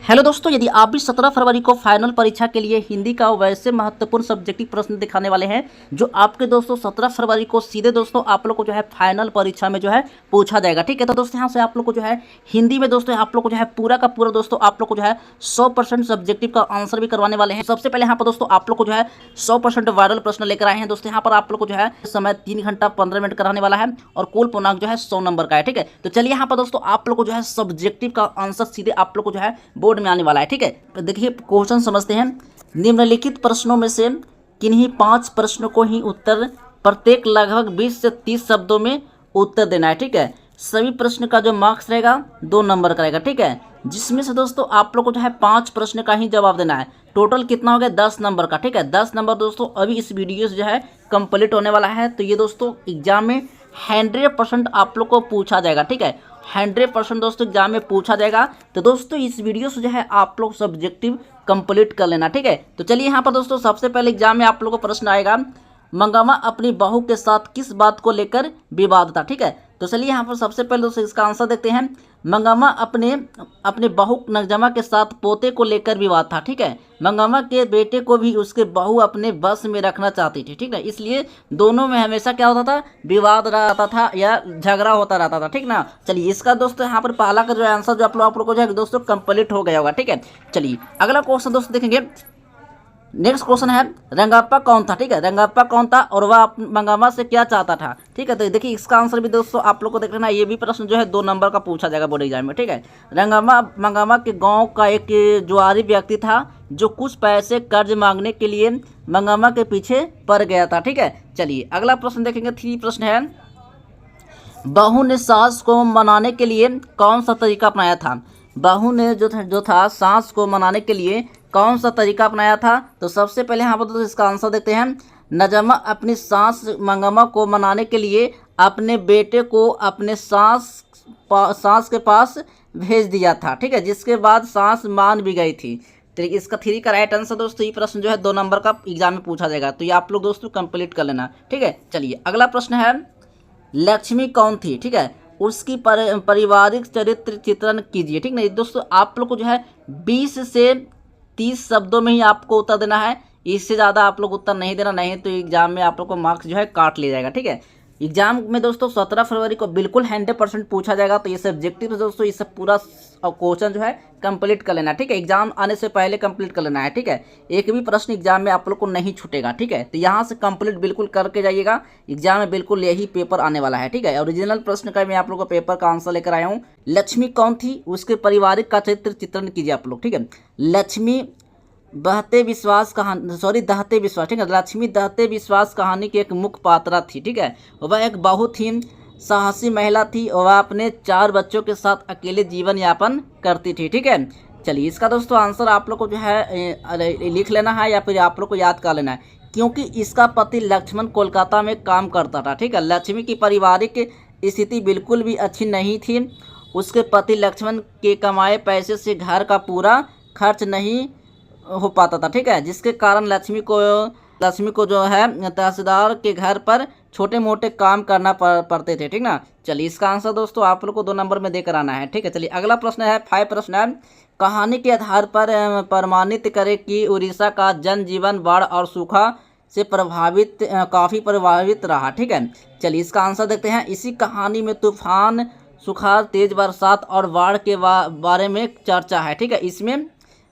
Hello दोस्तों, यदि आप भी 17 फरवरी को फाइनल परीक्षा के लिए हिंदी का वैसे महत्वपूर्ण सब्जेक्टिव प्रश्न दिखाने वाले हैं जो आपके दोस्तों 17 फरवरी को सीधे दोस्तों आप लोग को जो है फाइनल परीक्षा में जो है पूछा जाएगा। ठीक है, तो दोस्तों यहाँ से आप लोग को जो है हिंदी में दोस्तों आप लोग को जो है पूरा का पूरा दोस्तों आप लोग को जो है 100% सब्जेक्टिव का आंसर भी करवाने वाले हैं। सबसे पहले यहाँ पर दोस्तों आप लोग को जो है 100% वायरल प्रश्न लेकर आए हैं। दोस्तों यहाँ पर आप लोग को जो है समय 3 घंटा 15 मिनट कराने वाला है और कुल पूर्णांक जो है 100 नंबर का है। ठीक है, तो चलिए यहाँ पर दोस्तों आप लोग को जो है सब्जेक्टिव का आंसर सीधे आप लोग को जो है बोर्ड में आने वाला है। ठीक है, देखिए क्वेश्चन समझते हैं। निम्नलिखित प्रश्नों में से किन्हीं 5 प्रश्नों को ही उत्तर प्रत्येक लगभग 20 से 30 शब्दों में उत्तर देना है। ठीक है, सभी प्रश्न का जो मार्क्स रहेगा 2 नंबर का रहेगा। ठीक है, जिसमें से दोस्तों आप लोग को जो है 5 प्रश्न का ही जवाब देना है। टोटल कितना हो गया 10 नंबर का। ठीक है, 10 नंबर दोस्तों अभी इस वीडियो से जो है कंप्लीट होने वाला है। तो ये दोस्तों एग्जाम में 100% आप लोग को पूछा जाएगा। ठीक है, 100% दोस्तों एग्जाम में पूछा जाएगा। तो दोस्तों इस वीडियो से जो है आप लोग सब्जेक्टिव कंप्लीट कर लेना। ठीक है, तो चलिए यहाँ पर दोस्तों सबसे पहले एग्जाम में आप लोगों को प्रश्न आएगा, मंगम्मा अपनी बहू के साथ किस बात को लेकर विवाद था। ठीक है, तो चलिए यहाँ पर सबसे पहले दोस्तों इसका आंसर देखते हैं। मंगम्मा अपने बहू नगजमा के साथ पोते को लेकर विवाद था। ठीक है, मंगम्मा के बेटे को भी उसके बहू अपने बस में रखना चाहती थी। ठीक है, इसलिए दोनों में हमेशा क्या होता था, विवाद रहता था या झगड़ा होता रहता था। ठीक ना, चलिए इसका दोस्तों यहाँ पर पहला का जो आंसर जो आप लोग को जो है दोस्तों कंप्लीट हो गया होगा। ठीक है, चलिए अगला क्वेश्चन दोस्तों देखेंगे। नेक्स्ट क्वेश्चन है, रंगाप्पा कौन था। ठीक है, रंगाप्पा कौन था और वह मंगम्मा से क्या चाहता था। ठीक है, तो देखिए इसका आंसर भी दोस्तों आप लोग को देख लेना। ये भी प्रश्न जो है 2 नंबर का पूछा जाएगा बोर्ड एग्जाम में। ठीक है, मंगम्मा के गांव का एक जुआरी व्यक्ति था जो कुछ पैसे कर्ज मांगने के लिए मंगम्मा के पीछे पड़ गया था। ठीक है, चलिए अगला प्रश्न देखेंगे। 3 प्रश्न है, बहू ने सास को मनाने के लिए कौन सा तरीका अपनाया था। बहू ने जो था सास को मनाने के लिए कौन सा तरीका अपनाया था। तो सबसे पहले यहाँ पर तो इसका आंसर देते हैं। नजमा अपनी सास मंगम्मा को मनाने के लिए अपने बेटे को अपने सास के पास भेज दिया था। ठीक है, जिसके बाद सास मान भी गई थी। तो इसका 3 का राइट आंसर दोस्तों ये प्रश्न जो है 2 नंबर का एग्जाम में पूछा जाएगा। तो ये आप लोग दोस्तों कंप्लीट कर लेना। ठीक है, चलिए अगला प्रश्न है, लक्ष्मी कौन थी। ठीक है, उसकी पारिवारिक चरित्र चित्रण कीजिए। ठीक ना दोस्तों, आप लोग को जो है 20 से 30 शब्दों में ही आपको उत्तर देना है। इससे ज़्यादा आप लोग उत्तर नहीं देना, नहीं तो एग्जाम में आप लोग को मार्क्स जो है काट लिया जाएगा। ठीक है, एग्जाम में दोस्तों 17 फरवरी को बिल्कुल 100% पूछा जाएगा। तो ये सब्जेक्टिव दोस्तों इस पूरा क्वेश्चन जो है कंप्लीट कर लेना। ठीक है, एग्जाम आने से पहले कंप्लीट कर लेना है। ठीक है, एक भी प्रश्न एग्जाम में आप लोग को नहीं छूटेगा। ठीक है, तो यहाँ से कंप्लीट बिल्कुल करके जाइएगा, एग्जाम में बिल्कुल यही पेपर आने वाला है। ठीक है, ओरिजिनल प्रश्न का मैं आप लोग को पेपर का आंसर लेकर आया हूँ। लक्ष्मी कौन थी, उसके पारिवारिक का चरित्र चित्रण कीजिए आप लोग। ठीक है, लक्ष्मी दहते विश्वास ठीक है, लक्ष्मी दहते विश्वास कहानी की एक मुख्य पात्रा थी। ठीक है, वह एक बहुत ही साहसी महिला थी और वह अपने 4 बच्चों के साथ अकेले जीवन यापन करती थी। ठीक है, चलिए इसका दोस्तों आंसर आप लोग को जो है लिख लेना है या फिर आप लोग को याद कर लेना है, क्योंकि इसका पति लक्ष्मण कोलकाता में काम करता था। ठीक है, लक्ष्मी की पारिवारिक स्थिति बिल्कुल भी अच्छी नहीं थी। उसके पति लक्ष्मण के कमाए पैसे से घर का पूरा खर्च नहीं हो पाता था। ठीक है, जिसके कारण लक्ष्मी को जो है तहसीलदार के घर पर छोटे मोटे काम करना पड़ते थे। ठीक ना, चलिए इसका आंसर दोस्तों आप लोग को 2 नंबर में देकर आना है। ठीक है, चलिए अगला प्रश्न है, 5 प्रश्न है, कहानी के आधार पर प्रमाणित करें कि उड़ीसा का जनजीवन बाढ़ और सूखा से काफ़ी प्रभावित रहा। ठीक है, चलिए इसका आंसर देखते हैं। इसी कहानी में तूफान, सुखाड़, तेज बरसात और बाढ़ के बारे में चर्चा है। ठीक है, इसमें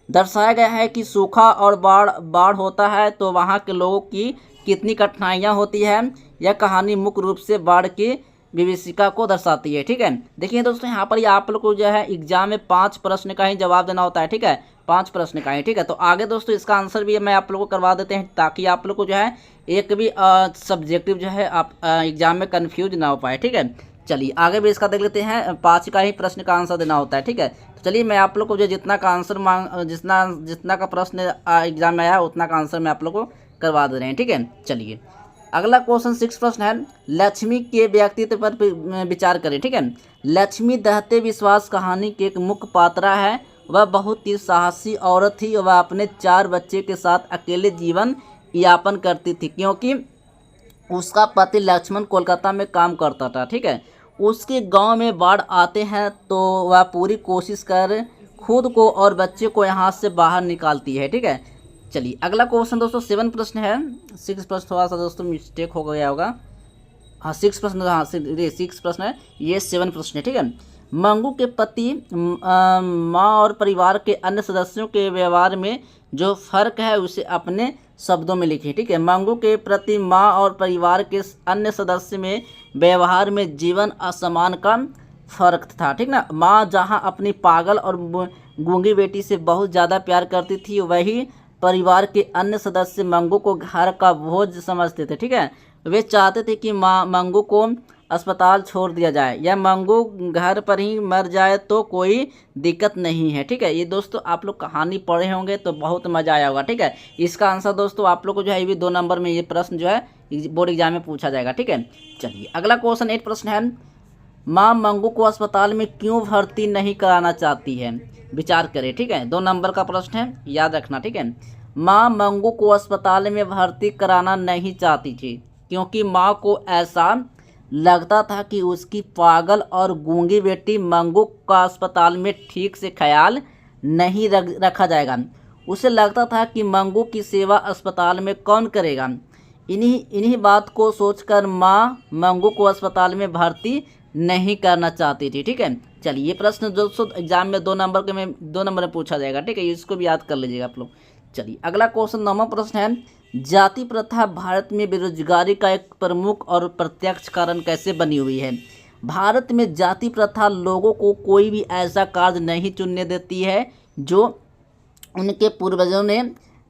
दर्शाया गया है कि सूखा और बाढ़ होता है तो वहाँ के लोगों की कितनी कठिनाइयाँ होती है। यह कहानी मुख्य रूप से बाढ़ की विभीषिका को दर्शाती है। ठीक है, देखिए दोस्तों यहाँ पर आप लोग को जो है एग्जाम में 5 प्रश्न का ही जवाब देना होता है। ठीक है, 5 प्रश्न का ही। ठीक है, तो आगे दोस्तों इसका आंसर भी मैं आप लोग को करवा देते हैं ताकि आप लोग को जो है एक भी सब्जेक्टिव जो है आप एग्जाम में कन्फ्यूज ना हो पाए। ठीक है, चलिए आगे भी इसका देख लेते हैं। 5 का ही प्रश्न का आंसर देना होता है। ठीक है, तो चलिए मैं आप लोग को जो जितना का आंसर जितना का प्रश्न एग्जाम में आया उतना का आंसर मैं आप लोग को करवा दे रहे हैं। ठीक है, चलिए अगला क्वेश्चन 6 प्रश्न है, लक्ष्मी के व्यक्तित्व पर विचार करें। ठीक है, लक्ष्मी दहते विश्वास कहानी की एक मुख्य पात्रा है। वह बहुत ही साहसी औरत थी और वह अपने 4 बच्चे के साथ अकेले जीवन यापन करती थी, क्योंकि उसका पति लक्ष्मण कोलकाता में काम करता था। ठीक है, उसके गांव में बाढ़ आते हैं तो वह पूरी खुद को और बच्चे को यहाँ से बाहर निकालती है। ठीक है, चलिए अगला क्वेश्चन दोस्तों 7 प्रश्न है। 6 प्रश्न थोड़ा सा दोस्तों मिस्टेक हो गया होगा। हाँ 6 प्रश्न, हाँ 6 प्रश्न है, ये 7 प्रश्न है। ठीक है, मंगू के पति माँ और परिवार के अन्य सदस्यों के व्यवहार में जो फर्क है उसे अपने शब्दों में लिखिए। ठीक है, मंगू के प्रति माँ और परिवार के अन्य सदस्य में व्यवहार में जीवन असमान का फर्क था। ठीक ना, माँ जहाँ अपनी पागल और गूंगी बेटी से बहुत ज़्यादा प्यार करती थी, वही परिवार के अन्य सदस्य मंगू को घर का बोझ समझते थे। ठीक है, वे चाहते थे कि मंगू को अस्पताल छोड़ दिया जाए या मंगू घर पर ही मर जाए तो कोई दिक्कत नहीं है। ठीक है, ये दोस्तों आप लोग कहानी पढ़े होंगे तो बहुत मज़ा आया होगा। ठीक है, इसका आंसर दोस्तों आप लोग को जो है ये भी 2 नंबर में ये प्रश्न जो है बोर्ड एग्जाम में पूछा जाएगा। ठीक है, चलिए अगला क्वेश्चन 8 प्रश्न है। माँ मंगू को अस्पताल में क्यों भर्ती नहीं कराना चाहती है, विचार करें। ठीक है, 2 नंबर का प्रश्न है, याद रखना। ठीक है, माँ मंगू को अस्पताल में भर्ती कराना नहीं चाहती थी क्योंकि माँ को ऐसा लगता था कि उसकी पागल और गूंगी बेटी मंगू का अस्पताल में ठीक से ख्याल नहीं रखा जाएगा। उसे लगता था कि मंगू की सेवा अस्पताल में कौन करेगा। इन्हीं बात को सोचकर माँ मंगू को अस्पताल में भर्ती नहीं करना चाहती थी। ठीक है, चलिए ये प्रश्न दोस्तों एग्जाम में 2 नंबर में पूछा जाएगा। ठीक है, इसको भी याद कर लीजिएगा आप लोग। चलिए अगला क्वेश्चन 9वां प्रश्न है। जाति प्रथा भारत में बेरोजगारी का एक प्रमुख और प्रत्यक्ष कारण कैसे बनी हुई है। भारत में जाति प्रथा लोगों को कोई भी ऐसा कार्य नहीं चुनने देती है जो उनके पूर्वजों ने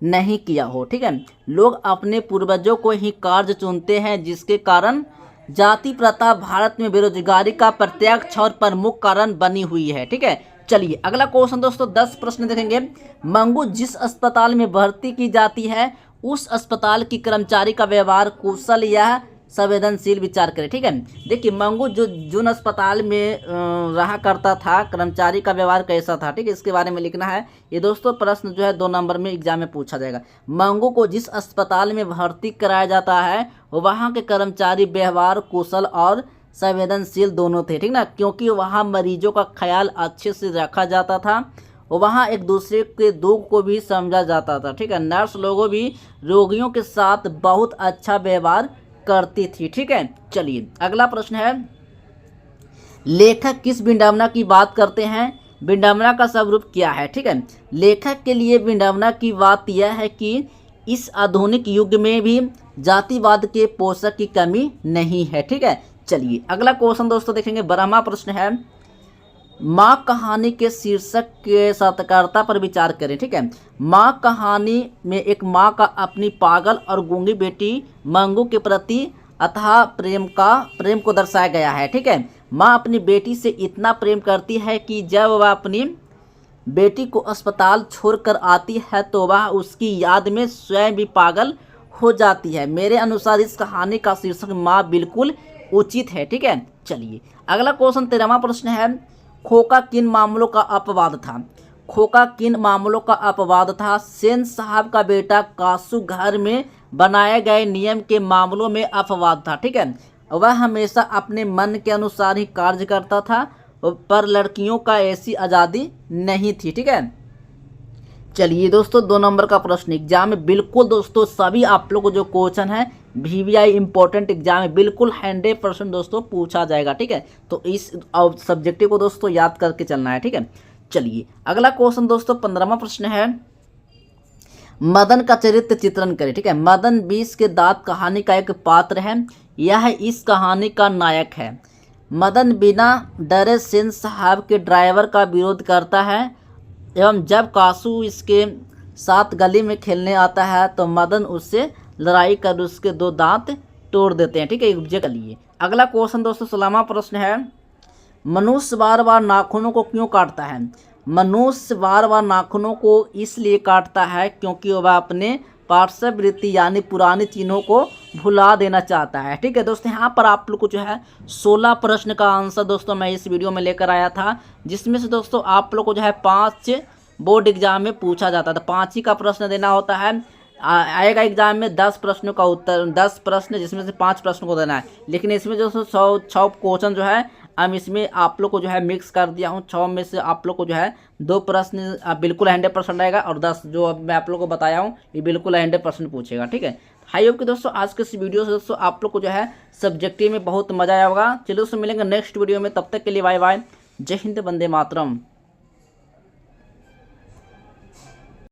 नहीं किया हो। ठीक है, लोग अपने पूर्वजों को ही कार्य चुनते हैं, जिसके कारण जाति प्रथा भारत में बेरोजगारी का प्रत्यक्ष और प्रमुख कारण बनी हुई है। ठीक है, चलिए अगला क्वेश्चन दोस्तों 10 प्रश्न देखेंगे। मंगू जिस अस्पताल में भर्ती की जाती है उस अस्पताल की कर्मचारी का व्यवहार कुशल या संवेदनशील, विचार करें। ठीक है, देखिए मंगू जिन अस्पताल में रहा करता था, कर्मचारी का व्यवहार कैसा था। ठीक है, इसके बारे में लिखना है। ये दोस्तों प्रश्न जो है 2 नंबर में एग्जाम में पूछा जाएगा। मंगू को जिस अस्पताल में भर्ती कराया जाता है वहाँ के कर्मचारी व्यवहार कुशल और संवेदनशील दोनों थे। ठीक ना, क्योंकि वहाँ मरीजों का ख्याल अच्छे से रखा जाता था, वहाँ एक दूसरे के दुख को भी समझा जाता था। ठीक है, नर्स लोगों भी रोगियों के साथ बहुत अच्छा व्यवहार करती थी। ठीक है, चलिए अगला प्रश्न है। लेखक किस विडंबना की बात करते हैं, विडंबना का स्वरूप क्या है। ठीक है, लेखक के लिए विडंबना की बात यह है कि इस आधुनिक युग में भी जातिवाद के पोषक की कमी नहीं है। ठीक है, चलिए अगला क्वेश्चन दोस्तों देखेंगे। 12वां प्रश्न है। माँ कहानी के शीर्षक के सार्थकता पर विचार करें। ठीक है, माँ कहानी में एक माँ का अपनी पागल और गूंगी बेटी मंगू के प्रति अथाह प्रेम को दर्शाया गया है। ठीक है, माँ अपनी बेटी से इतना प्रेम करती है कि जब वह अपनी बेटी को अस्पताल छोड़कर आती है तो वह उसकी याद में स्वयं भी पागल हो जाती है। मेरे अनुसार इस कहानी का शीर्षक माँ बिल्कुल उचित है। ठीक है, चलिए अगला क्वेश्चन 13वां प्रश्न है। खोका किन मामलों का अपवाद था, खोका किन मामलों का अपवाद था। सेन साहब का बेटा कासू घर में बनाए गए नियम के मामलों में अपवाद था। ठीक है, वह हमेशा अपने मन के अनुसार ही कार्य करता था, पर लड़कियों का ऐसी आज़ादी नहीं थी। ठीक है, चलिए दोस्तों 2 नंबर का प्रश्न एग्जाम में बिल्कुल दोस्तों सभी आप लोग को जो क्वेश्चन है VVI इंपॉर्टेंट एग्जाम में बिल्कुल 100% दोस्तों पूछा जाएगा। ठीक है, तो इस सब्जेक्टिव को दोस्तों याद करके चलना है। ठीक है, चलिए अगला क्वेश्चन दोस्तों 15वां प्रश्न है। मदन का चरित्र चित्रण करें। ठीक है, मदन 20 के दांत कहानी का एक पात्र है, यह इस कहानी का नायक है। मदन बिना डरे सेन साहब के ड्राइवर का विरोध करता है एवं जब कासू इसके साथ गली में खेलने आता है तो मदन उससे लड़ाई कर उसके 2 दांत तोड़ देते हैं। ठीक है, ऑब्जेक्ट लिए। अगला क्वेश्चन दोस्तों 16वां प्रश्न है। मनुष्य बार बार नाखूनों को क्यों काटता है। मनुष्य बार बार नाखूनों को इसलिए काटता है क्योंकि वह अपने पार्श्ववृत्ति यानी पुराने चिन्हों को भुला देना चाहता है। ठीक है दोस्तों, यहाँ पर आप लोग को जो है 16 प्रश्न का आंसर दोस्तों मैं इस वीडियो में लेकर आया था, जिसमें से दोस्तों आप लोग को जो है 5 बोर्ड एग्जाम में पूछा जाता था। 5 ही का प्रश्न देना होता है। आएगा एग्जाम में 10 प्रश्नों का उत्तर, 10 प्रश्न जिसमें से 5 प्रश्नों को देना है, लेकिन इसमें जो 6 क्वेश्चन जो है अब इसमें आप लोग को जो है मिक्स कर दिया हूँ। 6 में से आप लोग को जो है 2 प्रश्न बिल्कुल 100% आएगा और 10 जो अब मैं आप लोग को बताया हूँ ये बिल्कुल 100% पूछेगा। ठीक है, आई होप कि दोस्तों आज के इस वीडियो से दोस्तों आप लोग को जो है सब्जेक्टिव में बहुत मजा आया होगा। चलिए दोस्तों मिलेंगे नेक्स्ट वीडियो में, तब तक के लिए बाय बाय। जय हिंद, वंदे मातरम।